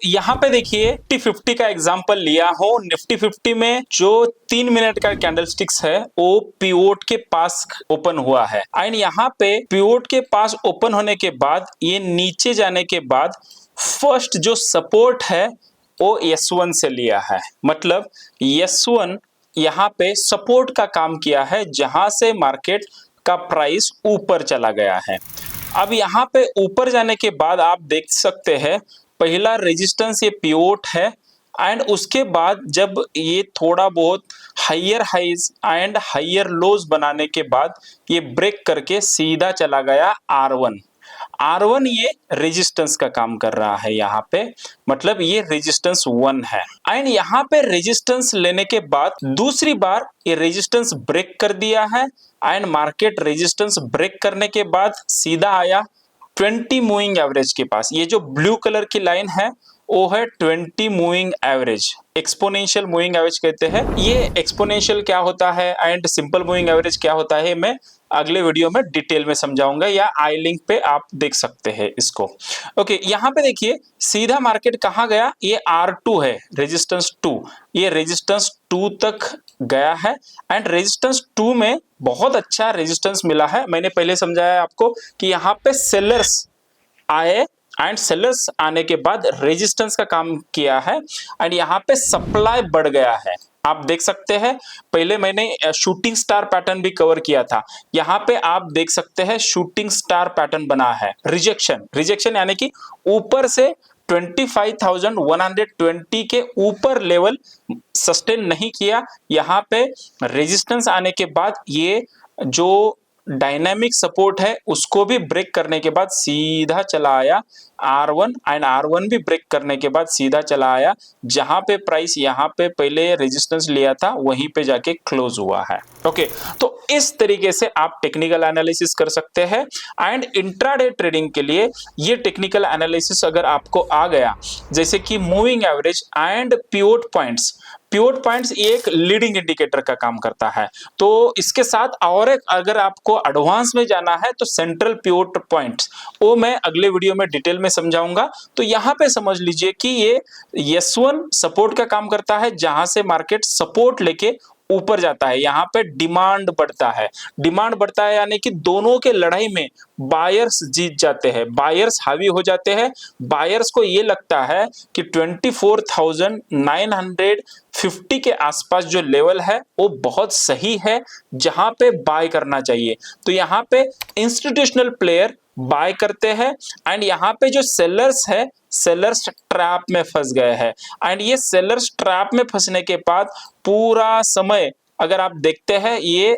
यहाँ पे देखिए निफ्टी 50 का एग्जांपल लिया हो। निफ्टी 50 में जो 3 मिनट का कैंडलस्टिक्स है वो पिवोट के पास ओपन हुआ है एंड यहाँ पे पिवोट के पास ओपन होने के बाद ये नीचे जाने के बाद फर्स्ट जो सपोर्ट है वो S1 से लिया है। मतलब S1 यहाँ पे सपोर्ट का काम किया है जहां से मार्केट का प्राइस ऊपर चला गया है। अब यहाँ पे ऊपर जाने के बाद आप देख सकते हैं पहला रेजिस्टेंस ये पिवोट है एंड उसके बाद जब ये थोड़ा बहुत higher highs and higher lows बनाने के बाद ये ब्रेक करके सीधा चला गया R1। R1 ये रेजिस्टेंस का काम कर रहा है यहाँ पे, मतलब ये रेजिस्टेंस 1 है एंड यहाँ पे रेजिस्टेंस लेने के बाद दूसरी बार ये रेजिस्टेंस ब्रेक कर दिया है एंड मार्केट रेजिस्टेंस ब्रेक करने के बाद सीधा आया 20 मूविंग एवरेज के पास। ये जो ब्लू कलर की लाइन है वो है 20 moving average, exponential moving average कहते हैं। ये एक्सपोनेंशियल क्या होता है एंड सिंपल मूविंग एवरेज क्या होता है मैं अगले वीडियो में डिटेल में समझाऊंगा, या आई लिंक पे आप देख सकते हैं इसको। ओके, यहाँ पे देखिए सीधा मार्केट कहाँ गया, ये R2 है रेजिस्टेंस 2, ये रेजिस्टेंस 2 तक गया है एंड रेजिस्टेंस 2 में बहुत अच्छा रेजिस्टेंस मिला है। मैंने पहले समझाया आपको कि यहाँ पे सेलर्स आए एंड सेलर्स आने के बाद रेजिस्टेंस का काम किया है एंड यहाँ पे सप्लाई बढ़ गया है। आप देख सकते हैं पहले मैंने शूटिंग स्टार पैटर्न भी कवर किया था, यहाँ पे आप देख सकते हैं शूटिंग स्टार पैटर्न बना है। रिजेक्शन यानी कि ऊपर से 25,120 के ऊपर लेवल सस्टेन नहीं किया। यहाँ पे रेजिस्टेंस आने के बाद ये जो डायनामिक सपोर्ट है उसको भी ब्रेक करने के बाद सीधा चला आया R1 एंड R1 भी ब्रेक करने के बाद सीधा चला आया जहां पे प्राइस यहाँ पे पहले रेजिस्टेंस लिया था वहीं पे जाके क्लोज हुआ है। ओके, तो इस तरीके से आप टेक्निकल एनालिसिस कर सकते हैं एंड इंट्राडे ट्रेडिंग के लिए ये टेक्निकल एनालिसिस अगर आपको आ गया, जैसे कि moving average and pivot points एक लीडिंग इंडिकेटर का काम करता है। तो इसके साथ और एक अगर आपको एडवांस में जाना है तो सेंट्रल पिवोट पॉइंट्स वो मैं अगले वीडियो में डिटेल में समझाऊंगा। तो यहाँ पे समझ लीजिए कि ये S1 सपोर्ट का काम करता है जहां से मार्केट सपोर्ट लेके ऊपर जाता है। यहाँ पे डिमांड बढ़ता है यानी कि दोनों के लड़ाई में बायर्स जीत जाते हैं, बायर्स हावी हो जाते हैं। बायर्स को ये लगता है कि 24,950 के आसपास जो लेवल है वो बहुत सही है जहां पे बाय करना चाहिए। तो यहाँ पे इंस्टीट्यूशनल प्लेयर बाय करते हैं एंड यहाँ पे जो सेलर्स है सेलर्स ट्रैप में फंस गए हैं एंड ये सेलर्स ट्रैप में फंसने के बाद पूरा समय अगर आप देखते हैं ये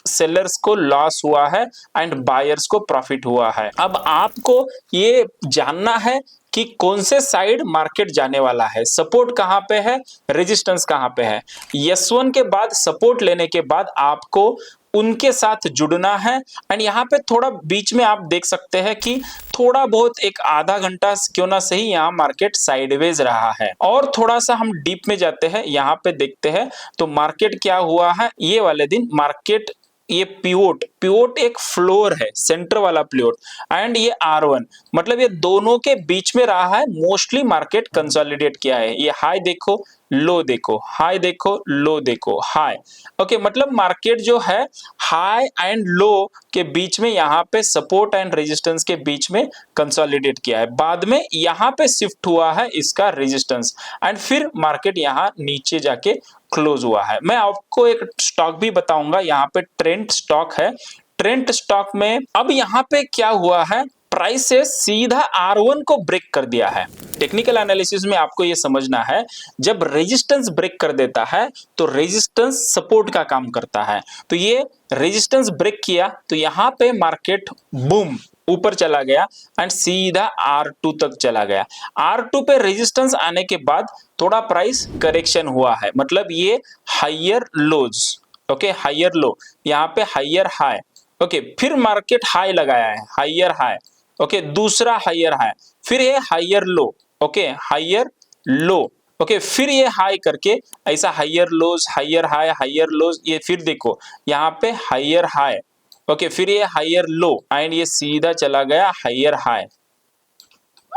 सेलर्स को लॉस हुआ है एंड बायर्स को प्रॉफिट हुआ है। अब आपको ये जानना है कि कौन से साइड मार्केट जाने वाला है, सपोर्ट कहां पे है, रेजिस्टेंस कहां पे है। S1 के बाद सपोर्ट लेने के बाद आपको उनके साथ जुड़ना है एंड यहाँ पे थोड़ा बीच में आप देख सकते हैं कि थोड़ा बहुत एक आधा घंटा क्यों ना सही यहाँ मार्केट साइडवेज रहा है। और थोड़ा सा हम डीप में जाते हैं, यहाँ पे देखते हैं तो मार्केट क्या हुआ है। ये वाले दिन मार्केट ये पिवोट एक फ्लोर है, सेंटर वाला पिवोट एंड ये R1, मतलब ये दोनों के बीच में रहा है। मोस्टली मार्केट कंसोलिडेट किया है। ये हाई देखो लो देखो, हाई देखो लो देखो, हाई। ओके, मतलब मार्केट जो है हाई एंड लो के बीच में यहाँ पे सपोर्ट एंड रेजिस्टेंस के बीच में कंसोलिडेट किया है। बाद में यहाँ पे शिफ्ट हुआ है इसका रेजिस्टेंस एंड फिर मार्केट यहाँ नीचे जाके क्लोज हुआ है। मैं आपको एक स्टॉक भी बताऊंगा, यहाँ पे ट्रेंड स्टॉक है। ट्रेंड स्टॉक में अब यहाँ पे क्या हुआ है, प्राइस से सीधा R1 को ब्रेक कर दिया है। टेक्निकल एनालिसिस में आपको ये समझना है जब रेजिस्टेंस ब्रेक कर देता है तो रेजिस्टेंस सपोर्ट का काम करता है। तो ये रेजिस्टेंस ब्रेक किया तो यहाँ पे मार्केट बूम ऊपर चला गया एंड सीधा R2 तक चला गया। R2 पे रेजिस्टेंस आने के बाद थोड़ा प्राइस करेक्शन हुआ है, मतलब ये higher lows, okay higher low, यहाँ पे हायर हाई, ओके फिर मार्केट हाई लगाया है, हायर हाई, ओके दूसरा हायर हाई, फिर ये higher low, okay higher low, okay फिर ये हाई करके ऐसा higher lows higher high higher lows, ये फिर देखो यहाँ पे हायर हाई, ओके फिर ये हायर लो एंड ये सीधा चला गया हायर हाई।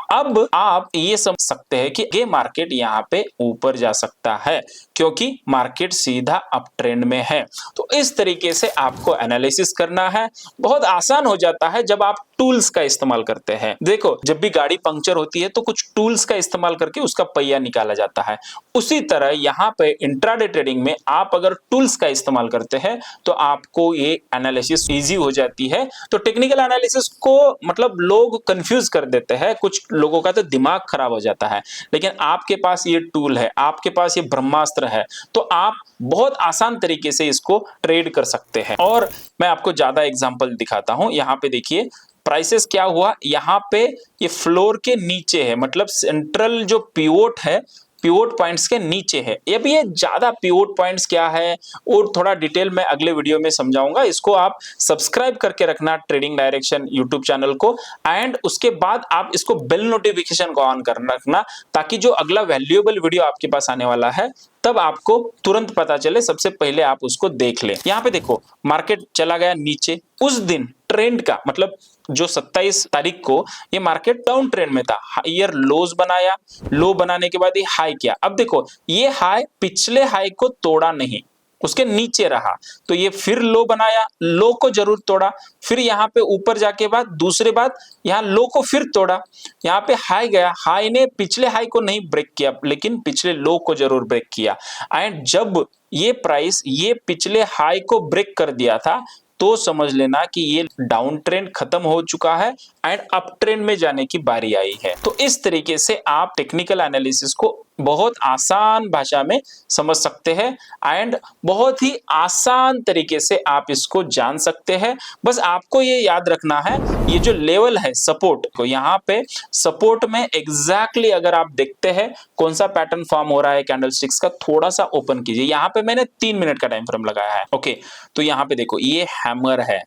अब आप ये समझ सकते हैं कि ये मार्केट यहाँ पे ऊपर जा सकता है क्योंकि मार्केट सीधा अप ट्रेंड में है। तो इस तरीके से आपको एनालिसिस करना है। बहुत आसान हो जाता है जब आप टूल्स का इस्तेमाल करते हैं। देखो, जब भी गाड़ी पंक्चर होती है तो कुछ टूल्स का इस्तेमाल करके उसका पहिया निकाला जाता है। उसी तरह यहाँ पे इंट्राडे ट्रेडिंग में आप अगर टूल्स का इस्तेमाल करते हैं तो आपको ये एनालिसिस इजी हो जाती है। तो टेक्निकल एनालिसिस को मतलब लोग कंफ्यूज कर देते हैं, कुछ लोगों का तो दिमाग खराब हो जाता है। लेकिन आपके पास ये टूल है, आपके पास ये ब्रह्मास्त्र है, तो आप बहुत आसान तरीके से इसको ट्रेड कर सकते हैं। और मैं आपको ज्यादा एग्जांपल दिखाता हूं। यहाँ पे देखिए प्राइसेस क्या हुआ, यहाँ पे ये फ्लोर के नीचे है, मतलब सेंट्रल जो पिवोट है, पिवोट पॉइंट्स के नीचे है। अब ये ज्यादा पिवोट पॉइंट्स क्या है और थोड़ा डिटेल में अगले वीडियो में समझाऊंगा। इसको आप सब्सक्राइब करके रखना ट्रेडिंग डायरेक्शन यूट्यूब चैनल को, एंड उसके बाद आप इसको बेल नोटिफिकेशन को ऑन कर रखना, ताकि जो अगला वैल्यूएबल वीडियो आपके पास आने वाला है तब आपको तुरंत पता चले, सबसे पहले आप उसको देख लें। यहाँ पे देखो मार्केट चला गया नीचे। उस दिन ट्रेंड का मतलब जो 27 तारीख को ये मार्केट डाउन ट्रेंड में था, हायर लोज बनाया, लो बनाने के बाद ये हाई किया। अब देखो ये हाई पिछले हाई को तोड़ा नहीं, उसके नीचे रहा, तो ये फिर लो बनाया, लो को जरूर तोड़ा, फिर यहाँ पे ऊपर जाके बाद दूसरे बात यहाँ लो को फिर तोड़ा, यहाँ पे हाई गया, हाई ने पिछले हाई को नहीं ब्रेक किया लेकिन पिछले लो को जरूर ब्रेक किया। एंड जब ये प्राइस ये पिछले हाई को ब्रेक कर दिया था तो समझ लेना कि ये डाउन ट्रेंड खत्म हो चुका है एंड अप ट्रेंड में जाने की बारी आई है। तो इस तरीके से आप टेक्निकल एनालिसिस को बहुत आसान भाषा में समझ सकते हैं एंड बहुत ही आसान तरीके से आप इसको जान सकते हैं। बस आपको ये याद रखना है, ये जो लेवल है सपोर्ट को, यहाँ पे सपोर्ट में एग्जैक्टली अगर आप देखते हैं कौन सा पैटर्न फॉर्म हो रहा है कैंडलस्टिक्स का, थोड़ा सा ओपन कीजिए। यहाँ पे मैंने 3 मिनट का टाइम फ्रेम लगाया है। ओके, तो यहाँ पे देखो ये हैमर है।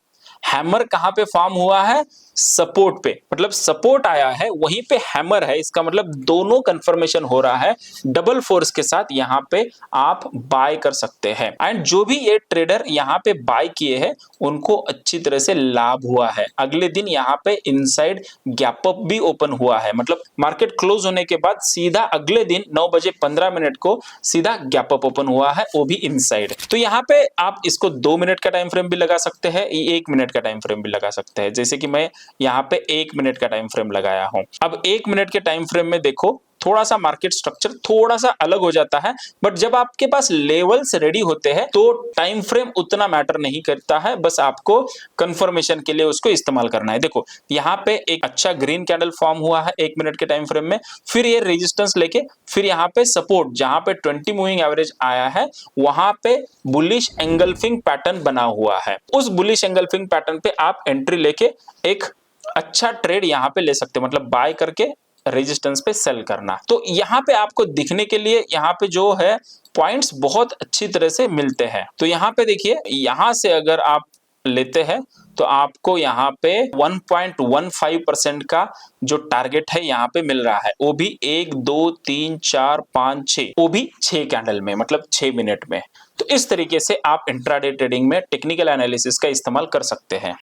हैमर कहां पे फॉर्म हुआ है? सपोर्ट पे, मतलब सपोर्ट आया है वहीं पे हैमर है। इसका मतलब दोनों कंफर्मेशन हो रहा है डबल फोर्स के साथ। यहां पे आप बाय कर सकते हैं एंड जो भी ये ट्रेडर यहां पे बाय किए हैं उनको अच्छी तरह से लाभ हुआ है। अगले दिन यहां पे इनसाइड गैप अप भी ओपन हुआ है, मतलब मार्केट क्लोज होने के बाद सीधा अगले दिन 9:15 को सीधा गैप अप ओपन हुआ है, वो भी इनसाइड। तो यहाँ पे आप इसको 2 मिनट का टाइम फ्रेम भी लगा सकते हैं, 1 मिनट का टाइम फ्रेम भी लगा सकते हैं, जैसे कि मैं यहाँ पे 1 मिनट का टाइम फ्रेम लगाया हूं। अब 1 मिनट के टाइम फ्रेम में देखो थोड़ा सा मार्केट स्ट्रक्चर थोड़ा सा अलग हो जाता है, बट जब आपके पास लेवल्स रेडी होते हैं तो टाइम फ्रेम उतना मैटर नहीं करता है, बस आपको कंफर्मेशन के लिए उसको इस्तेमाल करना है। देखो यहाँ पे एक अच्छा ग्रीन कैंडल फॉर्म हुआ है 1 मिनट के टाइम फ्रेम में, फिर ये रेजिस्टेंस लेके फिर यहाँ पे सपोर्ट जहां पे 20 मूविंग एवरेज आया है वहां पे बुलिश एंगल्फिंग पैटर्न बना हुआ है। उस बुलिश एंगल्फिंग पैटर्न पे आप एंट्री लेके एक अच्छा ट्रेड यहाँ पे ले सकते हो, मतलब बाय करके रेजिस्टेंस पे सेल करना। तो यहाँ पे आपको दिखने के लिए यहाँ पे जो है पॉइंट्स बहुत अच्छी तरह से मिलते हैं। तो यहाँ पे देखिए, यहाँ से अगर आप लेते हैं तो आपको यहाँ पे 1.15% का जो टारगेट है यहाँ पे मिल रहा है, वो भी 1 2 3 4 5 6, वो भी 6 कैंडल में, मतलब 6 मिनट में। तो इस तरीके से आप इंट्राडे ट्रेडिंग में टेक्निकल एनालिसिस का इस्तेमाल कर सकते हैं।